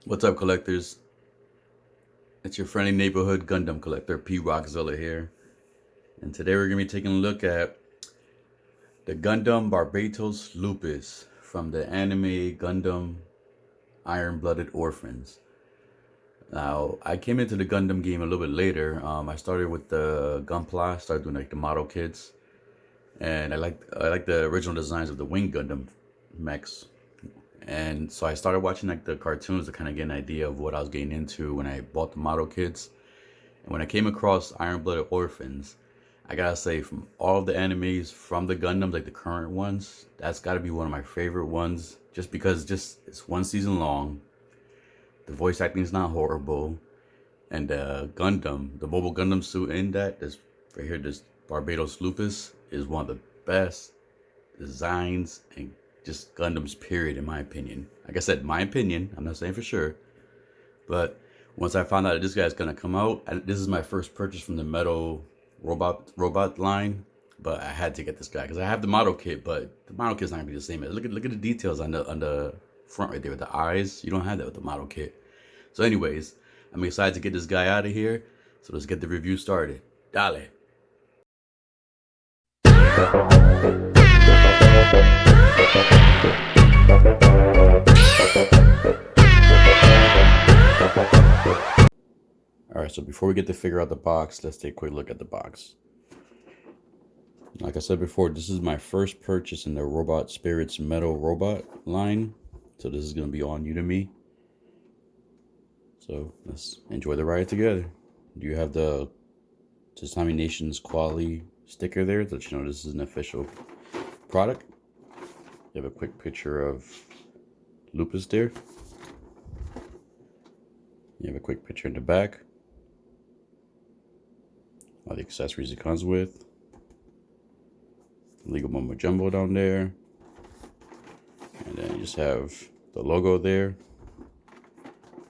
What's up, collectors? It's your friendly neighborhood Gundam collector, P. Rockzilla here. And today we're going to be taking a look at the Gundam Barbatos Lupus from the anime Gundam Iron-Blooded Orphans. Now, I came into the Gundam game a little bit later. I started with the Gunpla, started doing like the model kits. And I like the original designs of the Wing Gundam mechs. And so I started watching like the cartoons to kind of get an idea of what I was getting into when I bought the model kits. And when I came across Iron Blooded Orphans, I gotta say, from all of the animes from the Gundams, like the current ones, that's gotta be one of my favorite ones. Just because it's one season long, the voice acting is not horrible, and the mobile Gundam suit in that, this right here, this Barbatos Lupus, is one of the best designs and just Gundams period, in my opinion. Like I said, my opinion. I'm not saying for sure, but once I found out that this guy's gonna come out, and this is my first purchase from the metal robot line, but I had to get this guy because I have the model kit, but the model kit's not gonna be the same. Look at the details on the front right there with the eyes. You don't have that with the model kit. So, anyways, I'm excited to get this guy out of here. So let's get the review started. Dale. Alright, so before we get to figure out the box, let's take a quick look at the box. Like I said before, this is my first purchase in the Robot Spirits Metal Robot line. So this is going to be all new to me. So let's enjoy the ride together. You have the Tatami Nation's quality sticker there to let you know this is an official product. You have a quick picture of Lupus there. You have a quick picture in the back. All the accessories it comes with. Legal Mumbo Jumbo down there. And then you just have the logo there.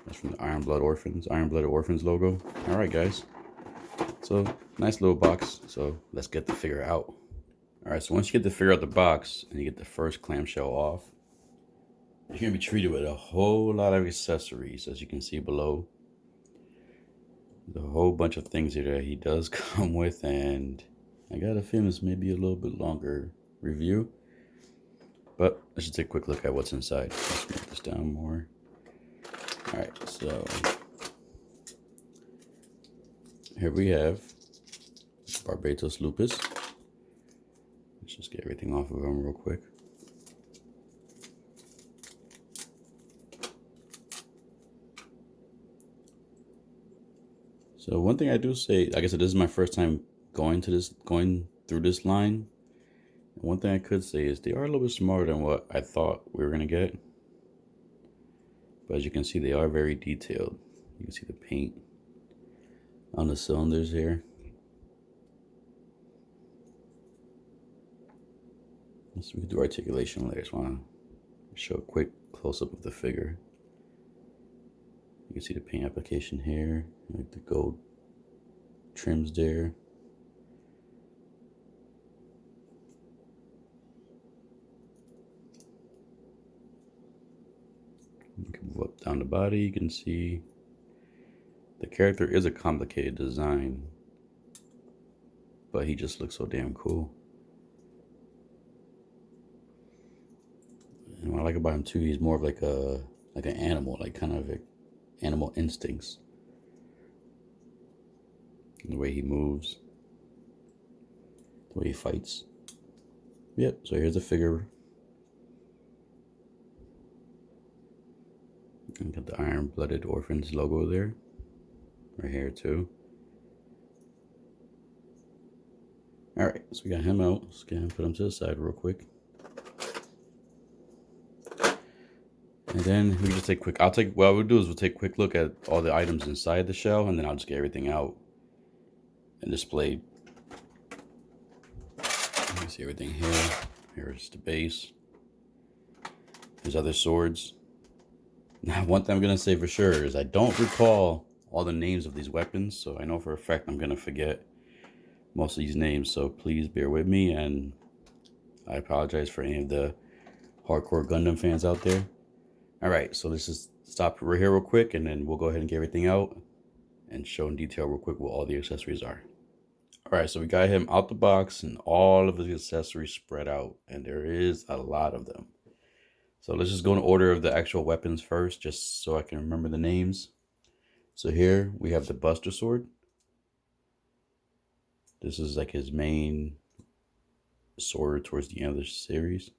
That's from the Iron Blooded Orphans logo. Alright, guys. So, nice little box. So, let's get the figure out. Alright, so once you get to figure out the box and you get the first clamshell off, you're going to be treated with a whole lot of accessories, as you can see below. The whole bunch of things here that he does come with, and I got a feeling this may be a little bit longer review. But let's just take a quick look at what's inside. Let's move this down more. Alright, so here we have Barbatos Lupus. Let's just get everything off of him real quick. So one thing I do say, like I said, this is my first time going through this line. And one thing I could say is they are a little bit smarter than what I thought we were gonna get. But as you can see, they are very detailed. You can see the paint on the cylinders here. So we can do articulation later. I just want to show a quick close-up of the figure. You can see the paint application here, like the gold trims there. You can move up down the body. You can see the character is a complicated design, but he just looks so damn cool. And what I like about him too, he's more of like an animal, like kind of animal instincts. The way he moves, the way he fights. Yep, so here's the figure. And got the Iron Blooded Orphans logo there. Right here too. Alright, so we got him out. Let's go ahead and put him to the side real quick. And then we just take quick, what we'll do is we'll take a quick look at all the items inside the shell, and then I'll just get everything out and displayed. You can see everything here. Here's the base. There's other swords. Now, one thing I'm going to say for sure is I don't recall all the names of these weapons, so I know for a fact I'm going to forget most of these names, so please bear with me, and I apologize for any of the hardcore Gundam fans out there. All right, so let's just stop right here real quick, and then we'll go ahead and get everything out and show in detail real quick what all the accessories are. All right, so we got him out the box and all of the accessories spread out, and there is a lot of them. So let's just go in order of the actual weapons first, just so I can remember the names. So here we have the Buster Sword. This is like his main sword towards the end of the series.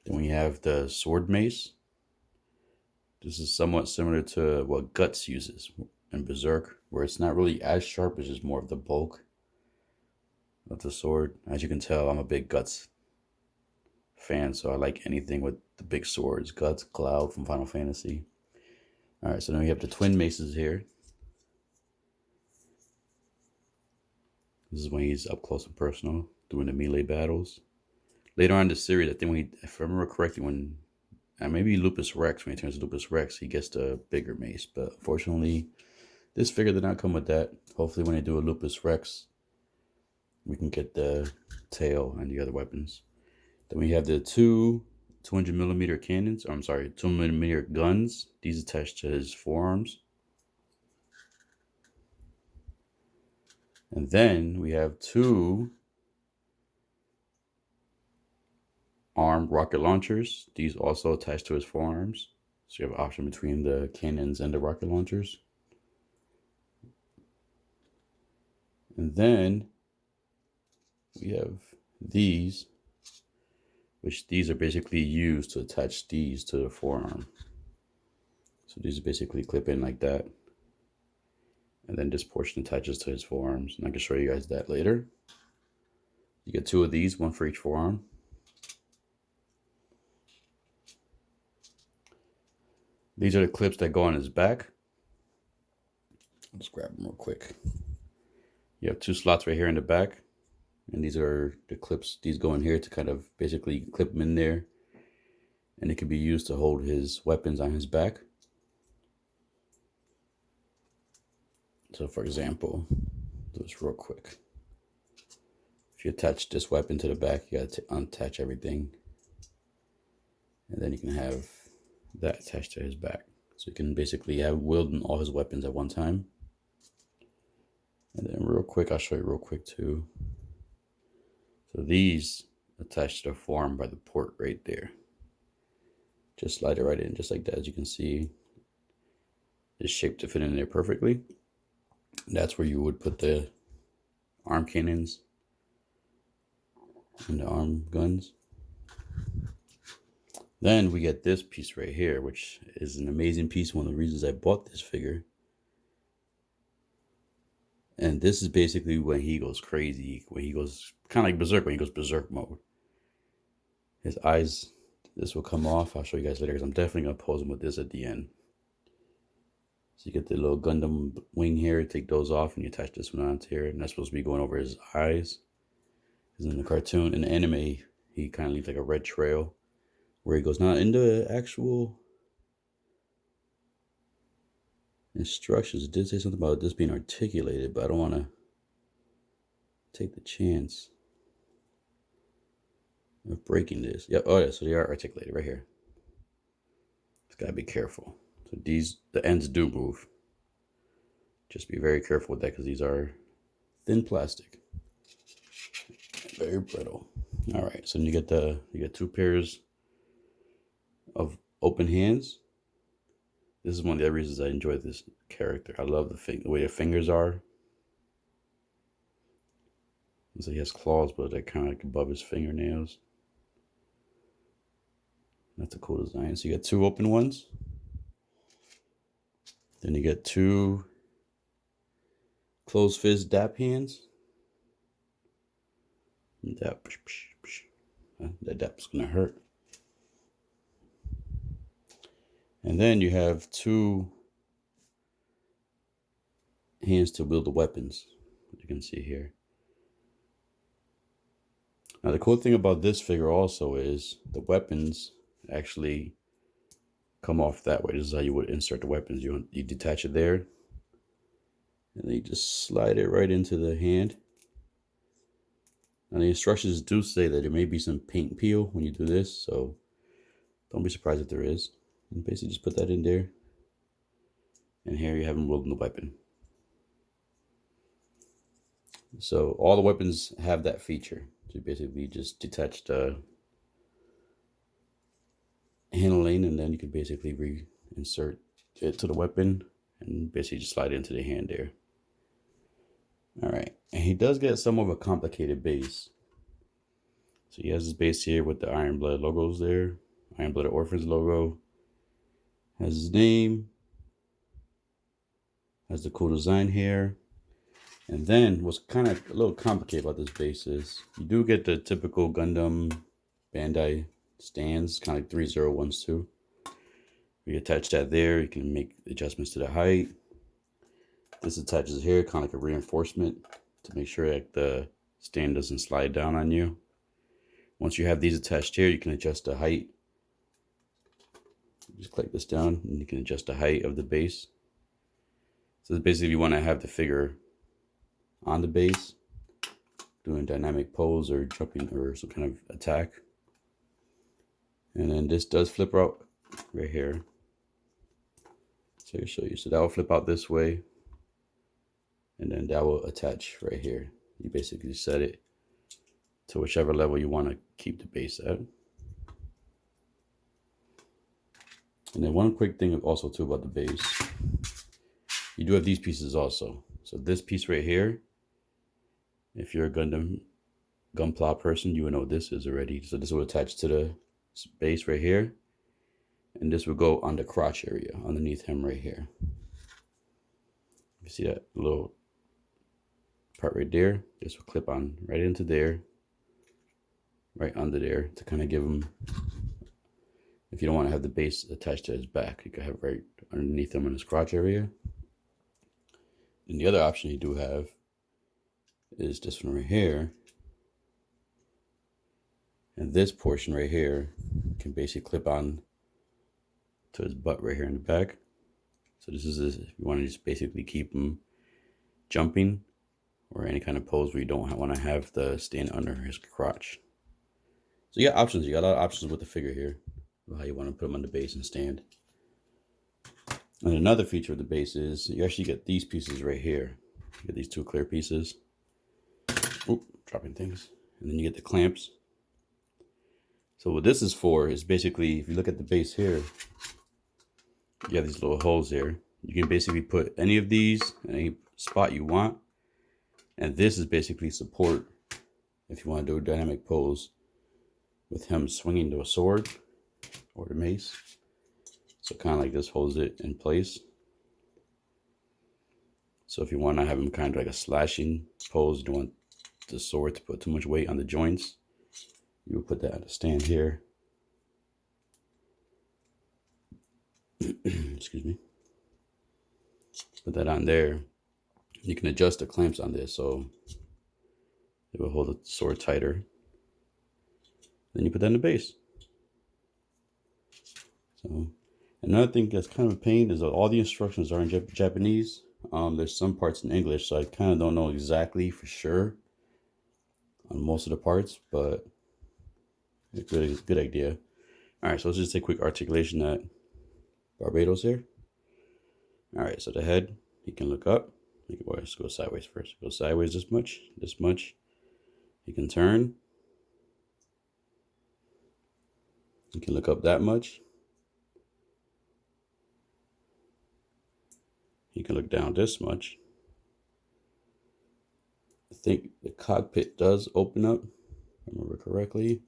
Then we have the Sword Mace. This is somewhat similar to what Guts uses in Berserk, where it's not really as sharp, it's just more of the bulk of the sword. As you can tell, I'm a big Guts fan, so I like anything with the big swords. Guts, Cloud from Final Fantasy. All right, so then we have the twin maces here. This is when he's up close and personal doing the melee battles. Later on in the series, I think if I remember correctly, when maybe Lupus Rex, when he turns to Lupus Rex, he gets the bigger mace. But unfortunately, this figure did not come with that. Hopefully, when they do a Lupus Rex, we can get the tail and the other weapons. Then we have the two 200mm cannons. I'm sorry, 200mm guns. These attached to his forearms. And then we have two armed rocket launchers. These also attached to his forearms. So you have an option between the cannons and the rocket launchers. And then we have these, which these are basically used to attach these to the forearm. So these basically clip in like that. And then this portion attaches to his forearms. And I can show you guys that later. You get two of these, one for each forearm. These are the clips that go on his back. I'll just grab them real quick. You have two slots right here in the back. And these are the clips. These go in here to kind of basically clip them in there. And it can be used to hold his weapons on his back. So for example, do this real quick. If you attach this weapon to the back, you gotta unattach everything. And then you can have that attached to his back. So you can basically have wielding all his weapons at one time. And then real quick, I'll show you real quick too. So these attach to the forearm by the port right there. Just slide it right in, just like that. As you can see, it's shaped to fit in there perfectly. That's where you would put the arm cannons and the arm guns. Then we get this piece right here, which is an amazing piece. One of the reasons I bought this figure. And this is basically when he goes crazy, when he goes kind of like Berserk, when he goes Berserk mode. His eyes, this will come off. I'll show you guys later because I'm definitely going to pose him with this at the end. So you get the little Gundam wing here, take those off, and you attach this one onto here. And that's supposed to be going over his eyes. Because in the cartoon, in the anime, he kind of leaves like a red trail where he goes. Now, in the actual instructions, it did say something about this being articulated, but I don't want to take the chance of breaking this. Yep, oh yeah, so they are articulated right here. Just gotta be careful. So the ends do move. Just be very careful with that because these are thin plastic. Very brittle. All right, so then you get two pairs of open hands. This is one of the other reasons I enjoy this character. I love the way the fingers are. So he has claws, but they're kind of like above his fingernails. That's a cool design. So you got two open ones. Then you get two closed fist dap hands. Dap. That dap's gonna hurt. And then you have two hands to wield the weapons, as you can see here. Now the cool thing about this figure also is the weapons actually come off that way. This is how you would insert the weapons. You detach it there, and then you just slide it right into the hand. Now the instructions do say that there may be some paint peel when you do this, so Don't be surprised if there is. And basically just put that in there. And here you have him holding the weapon. So all the weapons have that feature. So you basically just detach the handle lane, and then you can basically reinsert it to the weapon and basically just slide it into the hand there. All right, and he does get some of a complicated base. So he has his base here with the Iron Blood logos there. Iron Blooded Orphans logo. Has his name. Has the cool design here. And then what's kind of a little complicated about this base is you do get the typical Gundam Bandai stands, kind of like 3012. You attach that there, you can make adjustments to the height. This attaches here, kind of like a reinforcement to make sure that the stand doesn't slide down on you. Once you have these attached here, you can adjust the height. Just click this down and you can adjust the height of the base. So basically if you want to have the figure on the base, doing dynamic pose or jumping or some kind of attack. And then this does flip out right here. So I'll show you. So that will flip out this way. And then that will attach right here. You basically set it to whichever level you want to keep the base at. And then one quick thing also too about the base. You do have these pieces also. So this piece right here, if you're a Gunpla person, you would know what this is already. So this will attach to the base right here. And this will go on the crotch area underneath him right here. You see that little part right there? This will clip on right into there, right under there to kind of give him, if you don't want to have the base attached to his back, you can have right underneath him in his crotch area. And the other option you do have is this one right here. And this portion right here can basically clip on to his butt right here in the back. So this is if you want to just basically keep him jumping or any kind of pose where you don't want to have the stand under his crotch. So you got options. You got a lot of options with the figure here, how you want to put him on the base and stand. And another feature of the base is you actually get these pieces right here. You get these two clear pieces. Oop, dropping things. And then you get the clamps. So what this is for is basically, if you look at the base here, you have these little holes here. You can basically put any of these in any spot you want. And this is basically support if you want to do a dynamic pose with him swinging to a sword or the mace. So kind of like this holds it in place. So if you want to have him kind of like a slashing pose, you don't want the sword to put too much weight on the joints, you would put that on the stand here. Excuse me. Put that on there. You can adjust the clamps on this so it will hold the sword tighter. Then you put that in the base. So another thing that's kind of a pain is that all the instructions are in Japanese. There's some parts in English, so I kind of don't know exactly for sure on most of the parts, but it's a good idea. All right, so let's just take a quick articulation at Barbatos here. All right, so the head, he can look up. Let's go sideways first. Go sideways this much, this much. He can turn. He can look up that much. He can look down this much. I think the cockpit does open up, if I remember correctly.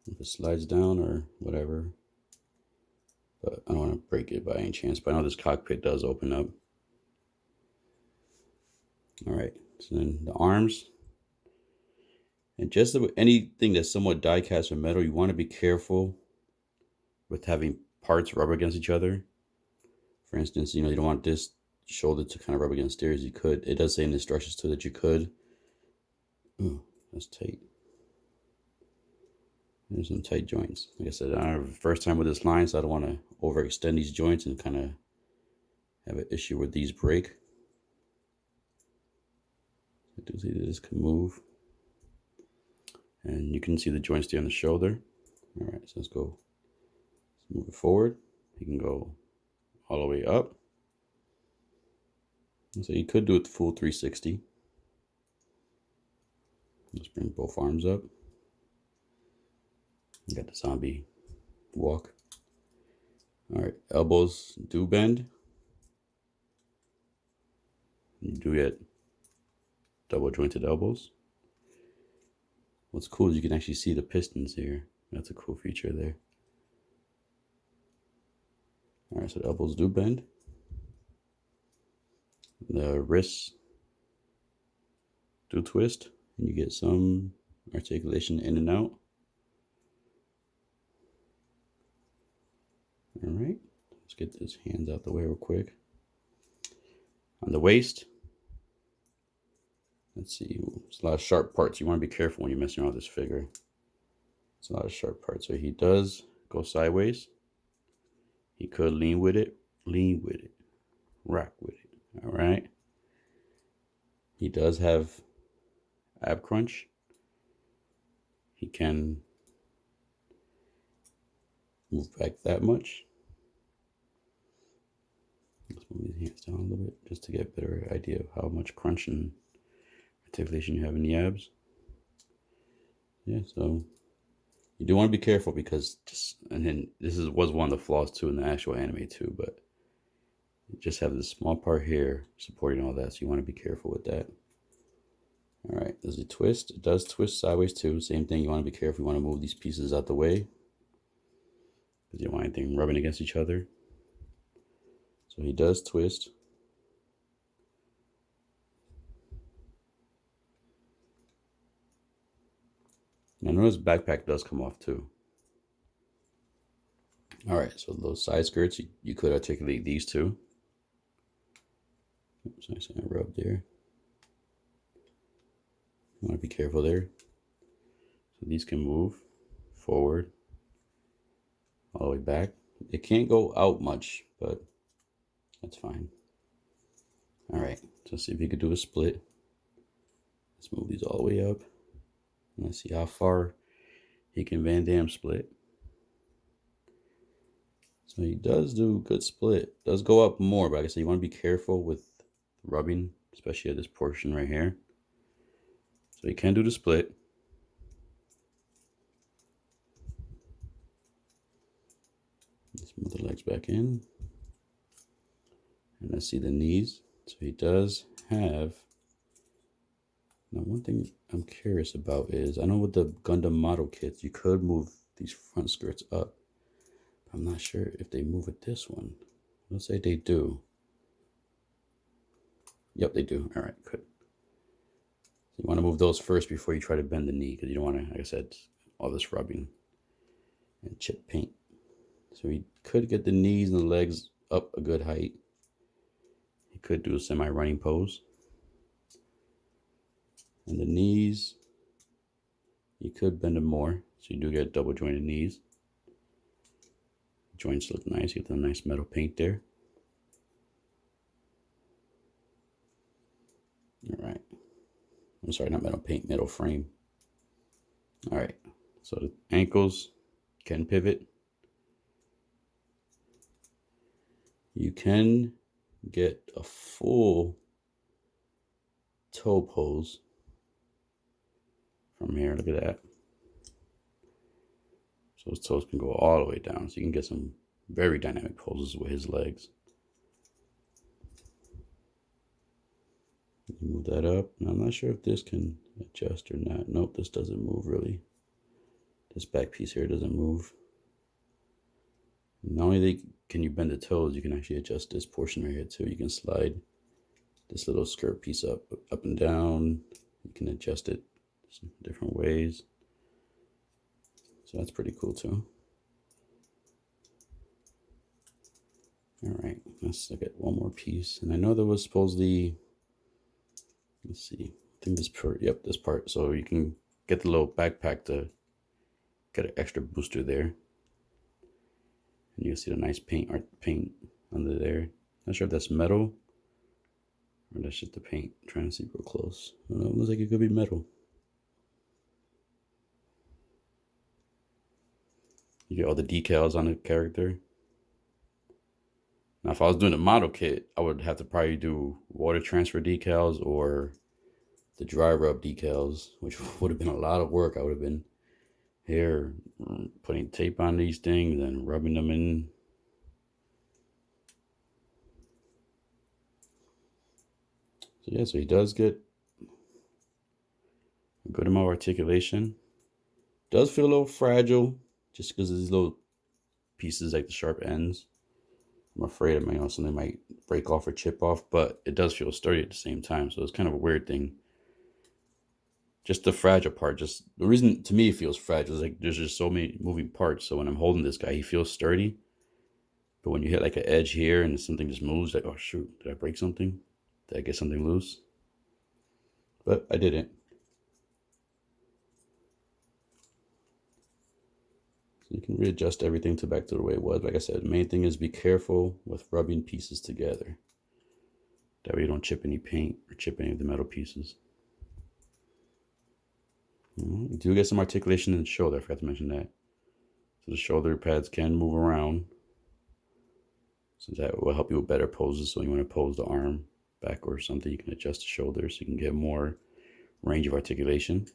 If it slides down or whatever. But I don't want to break it by any chance. But I know this cockpit does open up. All right, so then the arms. And just anything that's somewhat die cast or metal, you want to be careful with having parts rub against each other. For instance, you don't want this shoulder to kind of rub against theirs. You could. It does say in the instructions too that you could. Ooh, that's tight. There's some tight joints. Like I said, I have the first time with this line, so I don't want to overextend these joints and kind of have an issue with these break. I do see that this can move. And you can see the joints there on the shoulder. All right, so let's go Move it forward. You can go all the way up. So you could do it full 360. Let's bring both arms up. You got the zombie walk. All right, elbows do bend. You do get double jointed elbows. What's cool is you can actually see the pistons here. That's a cool feature there. All right, so the elbows do bend. The wrists do twist, and you get some articulation in and out. All right, let's get these hands out the way real quick. On the waist, let's see, it's a lot of sharp parts. You want to be careful when you're messing around with this figure. It's a lot of sharp parts. So he does go sideways. He could lean with it, rock with it. All right. He does have ab crunch. He can move back that much. Let's move these hands down a little bit just to get a better idea of how much crunch and articulation you have in the abs. Yeah, so you do want to be careful because and then this was one of the flaws too in the actual anime too, but you just have this small part here supporting all that, so you want to be careful with that. All right, does it twist? It does twist sideways too. Same thing, you want to be careful. You want to move these pieces out the way because you don't want anything rubbing against each other. So he does twist. And I know his backpack does come off too. All right, so those side skirts, you could articulate these two. Oops, nice and rub there. You want to be careful there. So these can move forward, all the way back. It can't go out much, but that's fine. All right, so see if you could do a split. Let's move these all the way up. Let's see how far he can Van Damme split. So he does do a good split. Does go up more, but like I said, you want to be careful with rubbing, especially at this portion right here. So he can do the split. Let's move the legs back in. And let's see the knees. So he does have. Now, one thing I'm curious about is, I know with the Gundam model kits, you could move these front skirts up. I'm not sure if they move with this one. Let's say they do. Yep, they do. All right, good. So you want to move those first before you try to bend the knee, because you don't want to, like I said, all this rubbing and chip paint. So he could get the knees and the legs up a good height. He could do a semi-running pose. And the knees, you could bend them more, so you do get double jointed knees. Joints look nice. You get the nice metal paint there. All right. I'm sorry, not metal paint, metal frame. All right. So the ankles can pivot. You can get a full toe pose from here. Look at that. So his toes can go all the way down. So you can get some very dynamic poses with his legs. You move that up. Now, I'm not sure if this can adjust or not. Nope, this doesn't move really. This back piece here doesn't move. Not only can you bend the toes, you can actually adjust this portion right here too. You can slide this little skirt piece up and down. You can adjust it some different ways. So that's pretty cool too. All right, let's look at one more piece. And I know there was supposedly, let's see, I think this part, yep, this part. So you can get the little backpack to get an extra booster there. And you'll see the nice paint under there. Not sure if that's metal or that's just the paint. I'm trying to see real close. I don't know, it looks like it could be metal. You get all the decals on the character. Now, if I was doing a model kit, I would have to probably do water transfer decals or the dry rub decals, which would have been a lot of work. I would have been here putting tape on these things and rubbing them in. So yeah, so he does get a good amount of articulation. Does feel a little fragile just because of these little pieces like the sharp ends. I'm afraid it might something might break off or chip off, but it does feel sturdy at the same time. So it's kind of a weird thing. Just the fragile part, just the reason to me it feels fragile is like there's just so many moving parts. So when I'm holding this guy, he feels sturdy. But when you hit like an edge here and something just moves, like, oh shoot, did I break something? Did I get something loose? But I didn't. So you can readjust everything to back to the way it was. Like I said, the main thing is be careful with rubbing pieces together. That way you don't chip any paint or chip any of the metal pieces. You do get some articulation in the shoulder. I forgot to mention that. So the shoulder pads can move around. So that will help you with better poses. So when you want to pose the arm back or something, you can adjust the shoulder so you can get more range of articulation.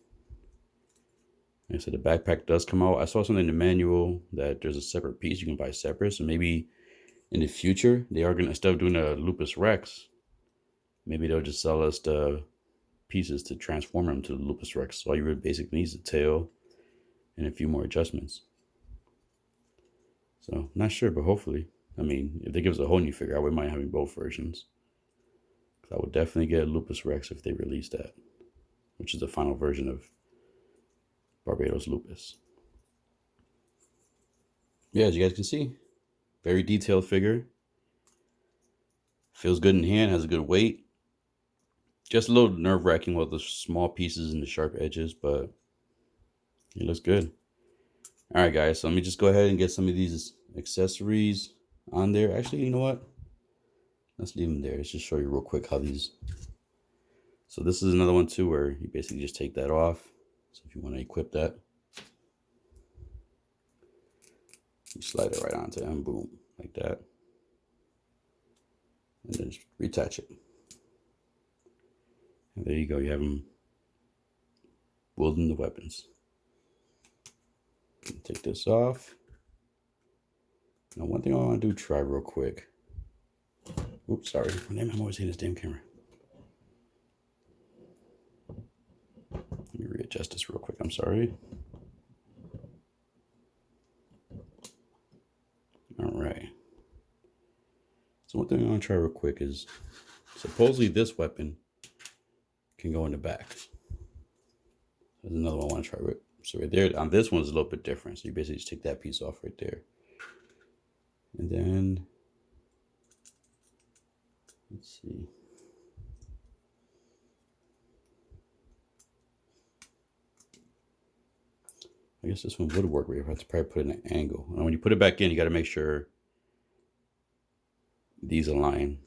Like I said, the backpack does come out. I saw something in the manual that there's a separate piece you can buy separate. So maybe in the future, they are going to, instead of doing a Lupus Rex, maybe they'll just sell us the pieces to transform them to the Lupus Rex. So all you really basically need is the tail and a few more adjustments. So not sure, but hopefully. I mean, if they give us a whole new figure, I wouldn't mind having both versions. I would definitely get Lupus Rex if they release that, which is the final version of Barbatos Lupus. Yeah, as you guys can see, very detailed figure. Feels good in hand, has a good weight. Just a little nerve-wracking with the small pieces and the sharp edges, but it looks good. All right, guys, so let me just go ahead and get some of these accessories on there. Actually, you know what? Let's leave them there. Let's just show you real quick how these. So this is another one too, where you basically just take that off. So if you want to equip that, you slide it right onto them, boom, like that. And then just reattach it. And there you go, you have them wielding the weapons. Take this off. Now one thing I want to do, try real quick. Oops, sorry. I'm always hitting this damn camera. Let me readjust this real quick, I'm sorry. All right. So one thing I want to try real quick is, supposedly this weapon can go in the back. There's another one I want to try with. So right there, on this one is a little bit different. So you basically just take that piece off right there. And then, let's see. I guess this one would work, but you have to probably put it in an angle. And when you put it back in, you got to make sure these align.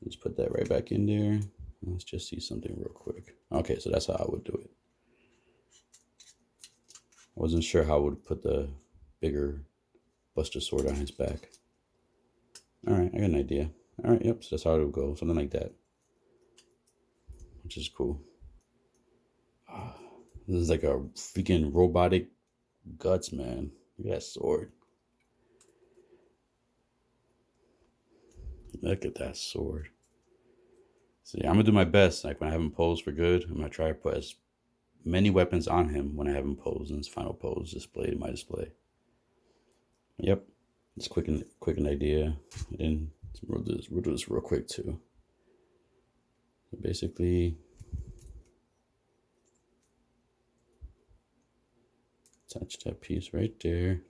Just put that right back in there. Let's just see something real quick. Okay, so that's how I would do it. I wasn't sure how I would put the bigger Buster Sword on his back. All right, I got an idea. All right, yep, so that's how it would go, something like that, which is cool. This is like a freaking robotic guts, man. Look at that sword. Look at that sword. So yeah, I'm gonna do my best. Like when I have him posed for good, I'm gonna try to put as many weapons on him when I have him posed in his final pose displayed in my display. Yep, just quick an idea. And then we'll do this real quick too. So basically, touch that piece right there.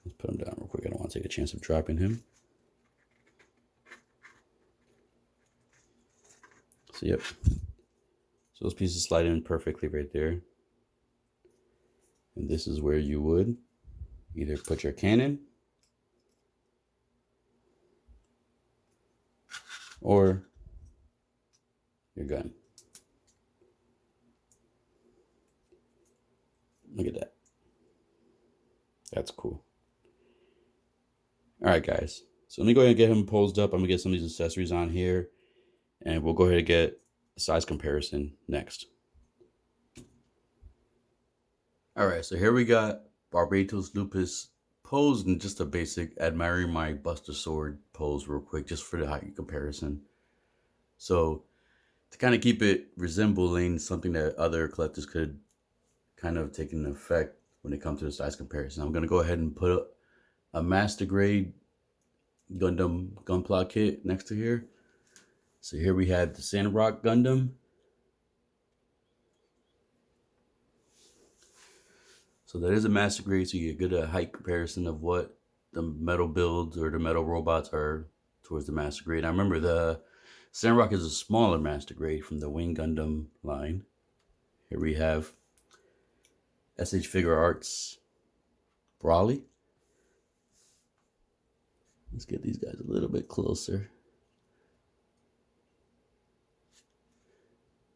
Let's put him down real quick. I don't want to take a chance of dropping him. So yep. So those pieces slide in perfectly right there. And this is where you would either put your cannon or your gun. Look at that. That's cool. All right, guys. So let me go ahead and get him posed up. I'm going to get some of these accessories on here. And we'll go ahead and get a size comparison next. All right, so here we got Barbatos Lupus posed in just a basic admiring my Buster Sword pose real quick, just for the height comparison. So to kind of keep it resembling something that other collectors could kind of take an effect when it comes to the size comparison, I'm going to go ahead and put a master grade Gundam Gunpla kit next to here. So here we have the Sandrock Gundam. So that is a master grade, so you get a good height comparison of what the metal builds or the metal robots are towards the master grade. I remember the Sandrock is a smaller master grade from the Wing Gundam line. Here we have SH Figure Arts Brawley. Let's get these guys a little bit closer.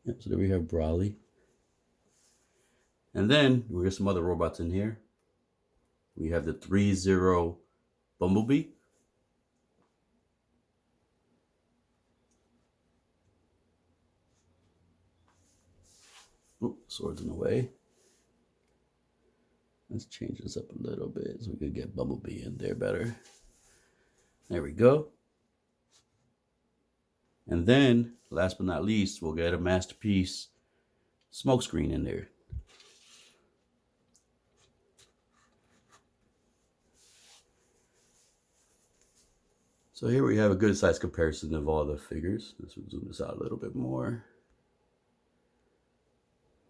Yep, so there we have Brawley. And then we have some other robots in here. We have the 3-0 Bumblebee. Oop, sword's in the way. Let's change this up a little bit so we can get Bumblebee in there better. There we go. And then, last but not least, we'll get a Masterpiece Smokescreen in there. So here we have a good size comparison of all the figures. Let's zoom this out a little bit more.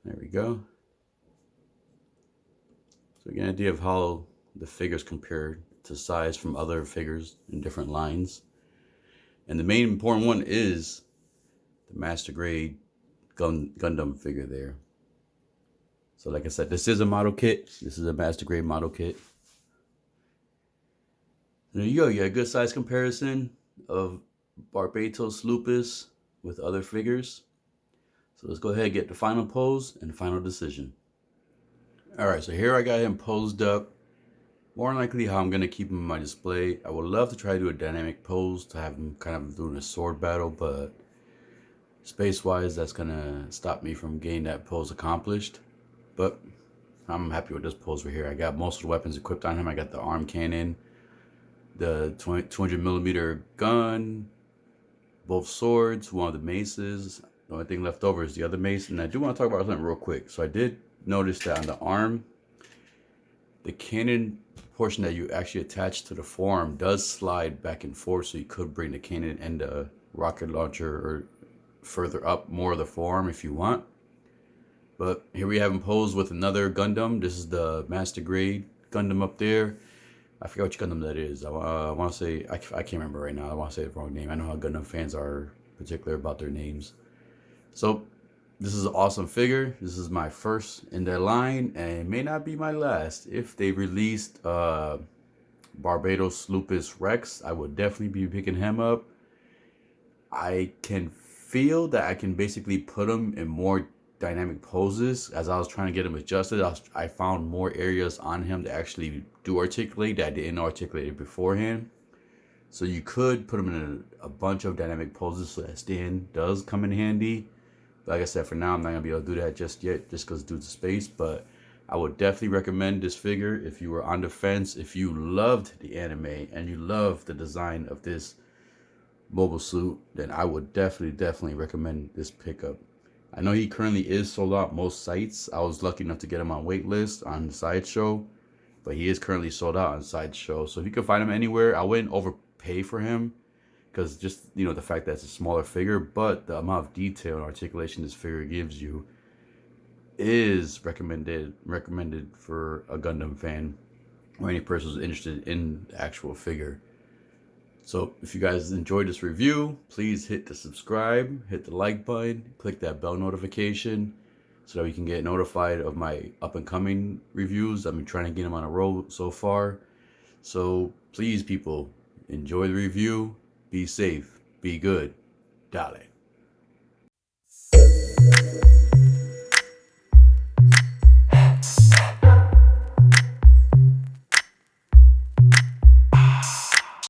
There we go. So we get an idea of how the figures compare to size from other figures in different lines. And the main important one is the master grade Gundam figure there. So like I said, this is a model kit. This is a master grade model kit. There you go. You got a good size comparison of Barbatos Lupus with other figures. So let's go ahead and get the final pose and the final decision. All right, so here I got him posed up. More than likely how I'm going to keep him in my display. I would love to try to do a dynamic pose to have him kind of doing a sword battle, but space-wise, that's going to stop me from getting that pose accomplished. But I'm happy with this pose right here. I got most of the weapons equipped on him. I got the arm cannon, the 200mm gun, both swords, one of the maces. The only thing left over is the other mace. And I do want to talk about something real quick. So I did notice that on the arm, the cannon portion that you actually attach to the forearm does slide back and forth. So you could bring the cannon and the rocket launcher or further up more of the forearm if you want. But here we have him posed with another Gundam. This is the master grade Gundam up there. I forget which Gundam that is. I want to say, I can't remember right now. I want to say the wrong name. I know how Gundam fans are particular about their names. So this is an awesome figure. This is my first in their line, and it may not be my last. If they released Barbatos Lupus Rex, I would definitely be picking him up. I can feel that I can basically put him in more dynamic poses. As I was trying to get him adjusted, I found more areas on him to actually do articulate that I didn't articulate beforehand. So you could put him in a bunch of dynamic poses, so that stand does come in handy. But like I said, for now, I'm not going to be able to do that just yet, just because due to space. But I would definitely recommend this figure if you were on the fence, if you loved the anime and you love the design of this mobile suit, then I would definitely recommend this pickup. I know he currently is sold out most sites. I was lucky enough to get him on waitlist on Sideshow, but he is currently sold out on Sideshow. So if you can find him anywhere, I wouldn't overpay for him, because just, you know, the fact that it's a smaller figure, but the amount of detail and articulation this figure gives you is recommended for a Gundam fan or any person who's interested in the actual figure. So if you guys enjoyed this review, please hit the subscribe, hit the like button, click that bell notification so that we can get notified of my up and coming reviews. I've been trying to get them on a roll so far. So please, people, enjoy the review. Be safe. Be good. Dale.